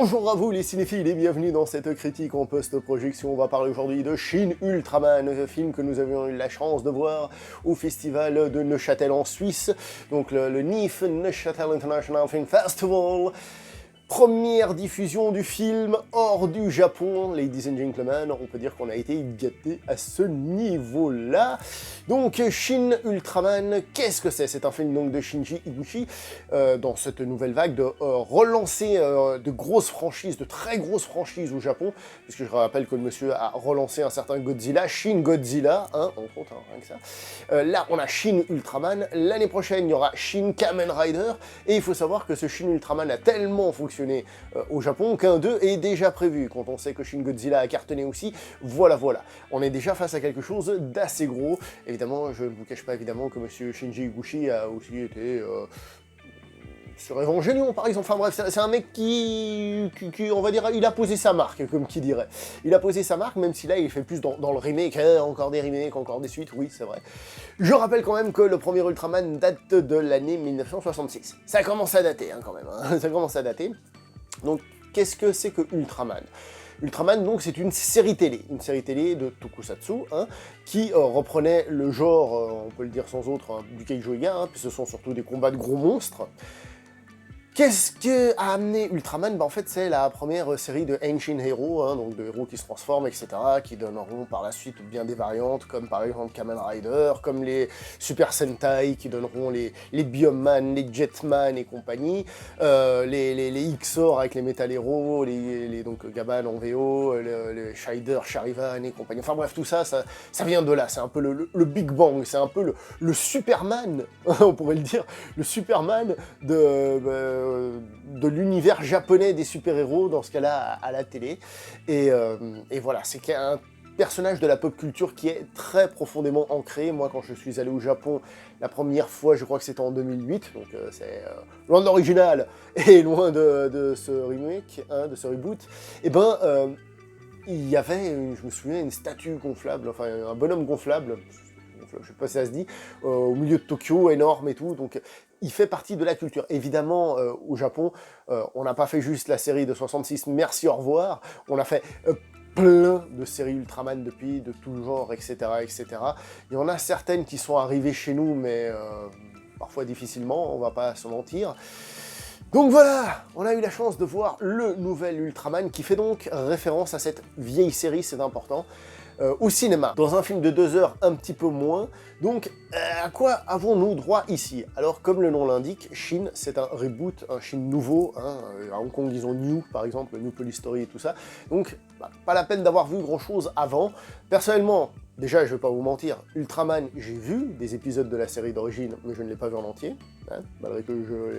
Bonjour à vous les cinéphiles et bienvenue dans cette critique en post-projection. On va parler aujourd'hui de Shin Ultraman, un film que nous avions eu la chance de voir au festival de Neuchâtel en Suisse, donc le NIF, Neuchâtel International Film Festival. Première diffusion du film hors du Japon, ladies and gentlemen, on peut dire qu'on a été gâtés à ce niveau-là. Donc Shin Ultraman, qu'est-ce que c'est? C'est un film donc de Shinji Higuchi, dans cette nouvelle vague de relancer de grosses franchises, de très grosses franchises au Japon, puisque je rappelle que le monsieur a relancé un certain Godzilla, Shin Godzilla, hein, on compte, hein, rien que ça. Là, on a Shin Ultraman, l'année prochaine, il y aura Shin Kamen Rider, et il faut savoir que ce Shin Ultraman a tellement fonctionné au Japon qu'un 2 est déjà prévu. Quand on sait que Shin Godzilla a cartonné aussi, voilà. On est déjà face à quelque chose d'assez gros. Évidemment, je ne vous cache pas évidemment que monsieur Shinji Higuchi a aussi été sur Evangelion par exemple. Enfin bref, c'est un mec qui, on va dire, il a posé sa marque, comme qui dirait. Il a posé sa marque, même si là il fait plus dans le remake, encore des remakes, encore des suites, oui c'est vrai. Je rappelle quand même que le premier Ultraman date de l'année 1966. Ça commence à dater hein, quand même, hein. Ça commence à dater. Donc qu'est-ce que c'est que Ultraman ? Ultraman, donc, c'est une série télé de Tokusatsu, hein, qui reprenait le genre, on peut le dire sans autre, hein, du Keijo-Iga, hein, puis ce sont surtout des combats de gros monstres. Qu'est-ce qui a amené Ultraman ? En fait, c'est la première série de Henshin Hero, hein, donc de héros qui se transforment, etc., qui donneront par la suite bien des variantes, comme par exemple Kamen Rider, comme les Super Sentai, qui donneront les Bioman, les Jetman et compagnie, les Xor avec les Metal Hero, donc Gaban en VO, les Shider, Charivan et compagnie. Enfin bref, tout ça, ça vient de là, c'est un peu le Big Bang, c'est un peu le Superman, on pourrait le dire, le Superman de l'univers japonais des super-héros, dans ce cas-là, à la télé. Et voilà, c'est un personnage de la pop culture qui est très profondément ancré. Moi, quand je suis allé au Japon, la première fois, je crois que c'était en 2008, donc c'est loin de l'original et loin de ce remake, hein, de ce reboot, et il y avait, je me souviens, une statue gonflable, enfin un bonhomme gonflable, je sais pas si ça se dit, au milieu de Tokyo, énorme et tout, donc il fait partie de la culture. Évidemment, au Japon, on n'a pas fait juste la série de 66, merci, au revoir, on a fait plein de séries Ultraman depuis, de tout genre, etc., etc. Il y en a certaines qui sont arrivées chez nous, mais parfois difficilement, on va pas se mentir. Donc voilà, on a eu la chance de voir le nouvel Ultraman, qui fait donc référence à cette vieille série, c'est important, au cinéma, dans un film de 2 heures un petit peu moins. Donc à quoi avons-nous droit ici? Alors comme le nom l'indique, Shin c'est un reboot, un Shin nouveau, hein, à Hong Kong ils ont New par exemple, New Police Story et tout ça, donc pas la peine d'avoir vu grand chose avant. Personnellement, déjà, je vais pas vous mentir, Ultraman, j'ai vu des épisodes de la série d'origine, mais je ne l'ai pas vu en entier, hein, malgré que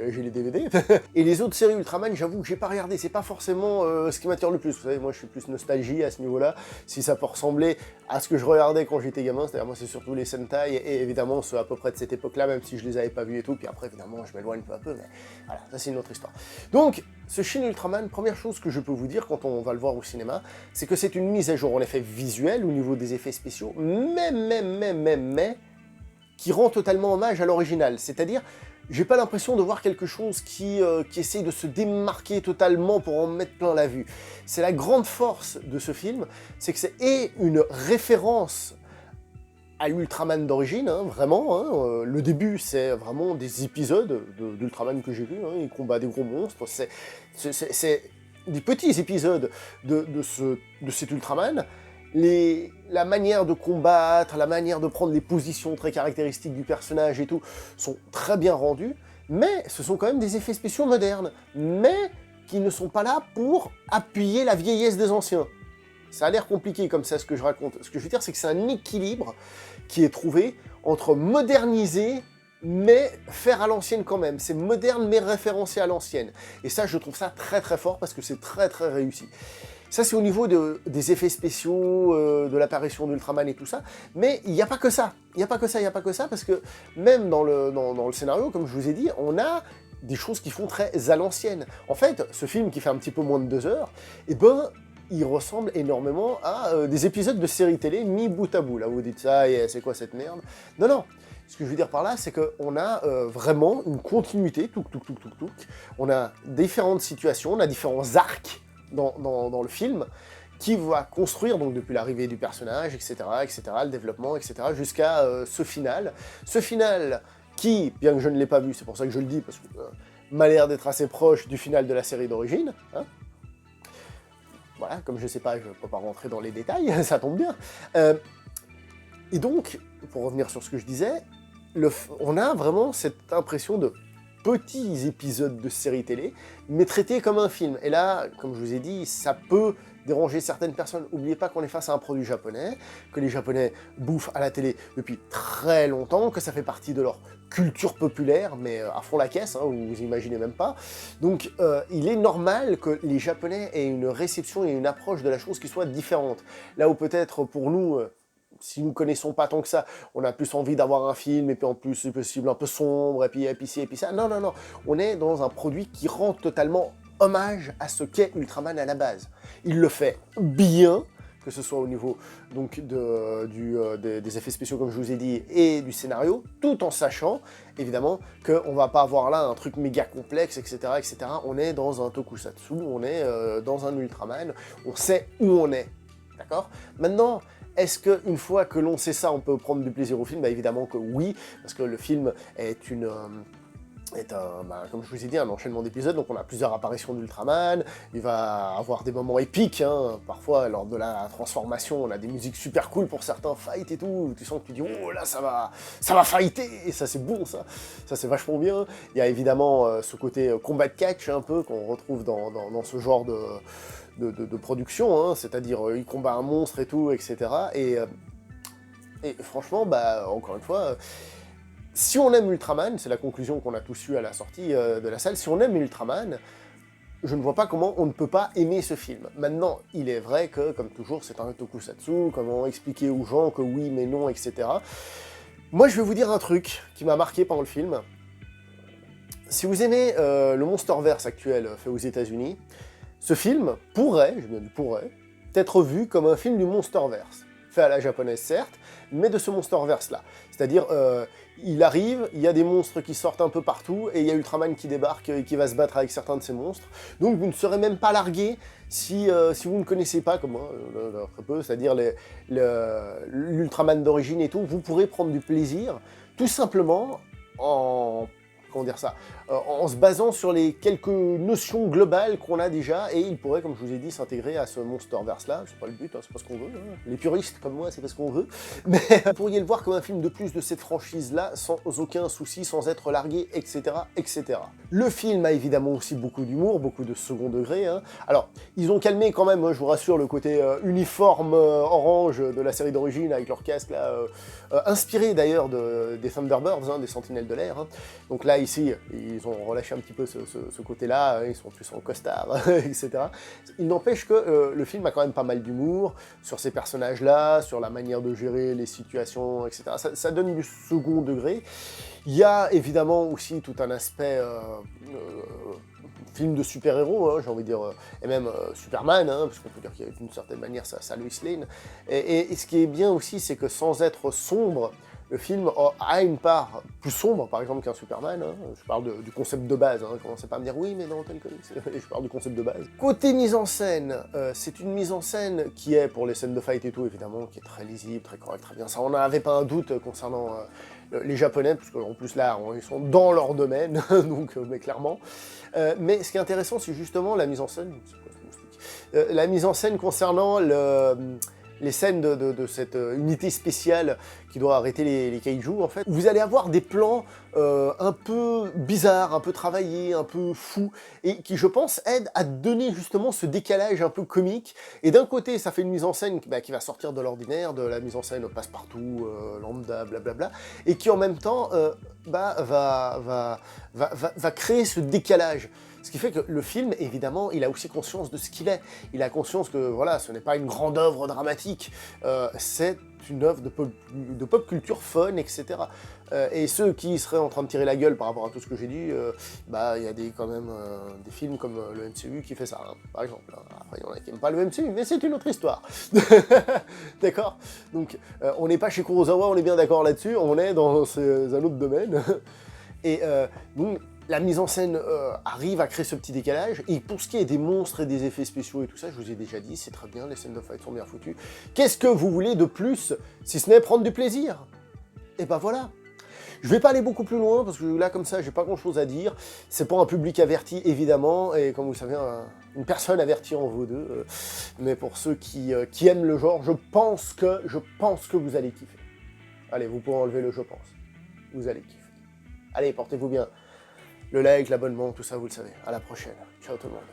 j'ai les DVD. Et les autres séries Ultraman, j'avoue que j'ai pas regardé, c'est pas forcément ce qui m'attire le plus. Vous savez, moi je suis plus nostalgie à ce niveau-là, si ça peut ressembler à ce que je regardais quand j'étais gamin, c'est-à-dire moi c'est surtout les Sentai, et évidemment ceux à peu près de cette époque-là, même si je les avais pas vus et tout, puis après évidemment je m'éloigne peu à peu, mais voilà, ça c'est une autre histoire. Donc, ce Shin Ultraman, première chose que je peux vous dire quand on va le voir au cinéma, c'est que c'est une mise à jour en effet visuelle au niveau des effets spéciaux, mais qui rend totalement hommage à l'original. C'est-à-dire, j'ai pas l'impression de voir quelque chose qui essaye de se démarquer totalement pour en mettre plein la vue. C'est la grande force de ce film, c'est que c'est une référence à l'Ultraman d'origine, hein, vraiment. Hein, le début, c'est vraiment des épisodes d'Ultraman que j'ai vus, hein, il combat des gros monstres, c'est des petits épisodes de cet Ultraman. La manière de combattre, la manière de prendre les positions très caractéristiques du personnage et tout, sont très bien rendues, mais ce sont quand même des effets spéciaux modernes, mais qui ne sont pas là pour appuyer la vieillesse des anciens. Ça a l'air compliqué comme ça ce que je raconte. Ce que je veux dire, c'est que c'est un équilibre qui est trouvé entre moderniser, mais faire à l'ancienne quand même. C'est moderne, mais référencé à l'ancienne. Et ça, je trouve ça très très fort, parce que c'est très très réussi. Ça, c'est au niveau des effets spéciaux, de l'apparition d'Ultraman et tout ça. Mais il n'y a pas que ça. Il n'y a pas que ça, parce que même dans le scénario, comme je vous ai dit, on a des choses qui font très à l'ancienne. En fait, ce film qui fait un petit peu moins de 2 heures, il ressemble énormément à des épisodes de séries télé mis bout à bout. Là, vous dites ça, et c'est quoi cette merde? Non, Ce que je veux dire par là, c'est qu'on a vraiment une continuité, on a différentes situations, on a différents arcs dans le film, qui va construire, donc depuis l'arrivée du personnage, etc., le développement, etc., jusqu'à ce final. Ce final qui, bien que je ne l'ai pas vu, c'est pour ça que je le dis, parce que m'a l'air d'être assez proche du final de la série d'origine, hein. Voilà, comme je ne sais pas, je ne peux pas rentrer dans les détails, ça tombe bien. Et donc, pour revenir sur ce que je disais, on a vraiment cette impression de petits épisodes de série télé, mais traités comme un film. Et là, comme je vous ai dit, ça peut déranger certaines personnes. N'oubliez pas qu'on est face à un produit japonais, que les Japonais bouffent à la télé depuis très longtemps, que ça fait partie de leur culture populaire, mais à fond la caisse, hein, vous imaginez même pas. Donc il est normal que les Japonais aient une réception et une approche de la chose qui soit différente. Là où peut-être pour nous... si nous ne connaissons pas tant que ça, on a plus envie d'avoir un film, et puis en plus, c'est possible, un peu sombre, et puis ci, et puis ça. Non, non, non. On est dans un produit qui rend totalement hommage à ce qu'est Ultraman à la base. Il le fait bien, que ce soit au niveau donc, des effets spéciaux, comme je vous ai dit, et du scénario, tout en sachant, évidemment, qu'on ne va pas avoir là un truc méga complexe, etc., etc. On est dans un tokusatsu, on est dans un Ultraman, on sait où on est. D'accord ? Maintenant, est-ce qu'une fois que l'on sait ça, on peut prendre du plaisir au film? Bah évidemment que oui, parce que le film est comme je vous ai dit, un enchaînement d'épisodes, donc on a plusieurs apparitions d'Ultraman, il va avoir des moments épiques, hein. Parfois lors de la transformation, on a des musiques super cool pour certains fights et tout, tu sens que tu dis oh là ça va fighter, et ça c'est bon ça c'est vachement bien. Il y a évidemment ce côté combat de catch un peu qu'on retrouve dans ce genre de production, hein, c'est-à-dire il combat un monstre et tout, etc. Et franchement, bah encore une fois, si on aime Ultraman, c'est la conclusion qu'on a tous eue à la sortie de la salle, si on aime Ultraman, je ne vois pas comment on ne peut pas aimer ce film. Maintenant, il est vrai que, comme toujours, c'est un tokusatsu, comment expliquer aux gens que oui, mais non, etc. Moi, je vais vous dire un truc qui m'a marqué pendant le film. Si vous aimez le Monsterverse actuel fait aux États-Unis, ce film pourrait, je bien dit pourrait, être vu comme un film du Monsterverse. Fait à la japonaise certes, mais de ce Monsterverse-là. C'est-à-dire, il arrive, il y a des monstres qui sortent un peu partout, et il y a Ultraman qui débarque et qui va se battre avec certains de ces monstres. Donc vous ne serez même pas largué si vous ne connaissez pas, comme moi, très peu, c'est-à-dire l'Ultraman d'origine et tout, vous pourrez prendre du plaisir, tout simplement en... comment dire ça, en se basant sur les quelques notions globales qu'on a déjà, et il pourrait, comme je vous ai dit, s'intégrer à ce Monsterverse-là. C'est pas le but, hein, c'est pas ce qu'on veut. Hein. Les puristes comme moi, c'est pas ce qu'on veut. Mais vous pourriez le voir comme un film de plus de cette franchise-là, sans aucun souci, sans être largué, etc., etc. Le film a évidemment aussi beaucoup d'humour, beaucoup de second degré. Hein. Alors, ils ont calmé quand même, hein, je vous rassure, le côté uniforme orange de la série d'origine, avec leur casque, là, inspiré d'ailleurs des Thunderbirds, hein, des Sentinelles de l'air. Hein. Donc là, ici, ils ont relâché un petit peu ce côté-là, ils sont plus en costard, etc. Il n'empêche que le film a quand même pas mal d'humour sur ces personnages-là, sur la manière de gérer les situations, etc. Ça donne du second degré. Il y a évidemment aussi tout un aspect film de super-héros, hein, j'ai envie de dire, et même Superman, hein, parce qu'on peut dire qu'il y a d'une certaine manière ça Lois Lane. Et ce qui est bien aussi, c'est que sans être sombre, le film a une part plus sombre, par exemple, qu'un Superman. Hein. Je parle du concept de base. Hein. Commencez pas à me dire oui, mais dans tel comics. Je parle du concept de base. Côté mise en scène, c'est une mise en scène qui est, pour les scènes de fight et tout, évidemment, qui est très lisible, très correcte, très bien. Ça, on n'avait pas un doute concernant les Japonais, parce qu'en plus là, ils sont dans leur domaine, donc, mais clairement. Mais ce qui est intéressant, c'est justement la mise en scène. C'est quoi ce moustique ? La mise en scène concernant les scènes de cette unité spéciale qui doit arrêter les kaiju, en fait. Vous allez avoir des plans un peu bizarres, un peu travaillés, un peu fous, et qui, je pense, aident à donner justement ce décalage un peu comique. Et d'un côté, ça fait une mise en scène qui va sortir de l'ordinaire, de la mise en scène passe-partout, lambda, blablabla, et qui, en même temps, va créer ce décalage. Ce qui fait que le film, évidemment, il a aussi conscience de ce qu'il est. Il a conscience que, voilà, ce n'est pas une grande œuvre dramatique, c'est une œuvre de pop culture fun, etc. Et ceux qui seraient en train de tirer la gueule par rapport à tout ce que j'ai dit, bah, il y a quand même des films comme le MCU qui fait ça, hein, par exemple. Après, il y en a qui n'aiment pas le MCU, mais c'est une autre histoire. D'accord? Donc, on n'est pas chez Kurosawa, on est bien d'accord là-dessus, on est dans un autre domaine. Et donc, la mise en scène arrive à créer ce petit décalage, et pour ce qui est des monstres et des effets spéciaux et tout ça, je vous ai déjà dit, c'est très bien, les scènes de fight sont bien foutues. Qu'est-ce que vous voulez de plus, si ce n'est prendre du plaisir? Et ben voilà. Je vais pas aller beaucoup plus loin, parce que là, comme ça, j'ai pas grand-chose à dire. C'est pour un public averti, évidemment, et comme vous le savez, une personne avertie en vaut deux. Mais pour ceux qui aiment le genre, je pense que vous allez kiffer. Allez, vous pouvez enlever le « je pense ». Vous allez kiffer. Allez, portez-vous bien. Le like, l'abonnement, tout ça, vous le savez. À la prochaine. Ciao tout le monde.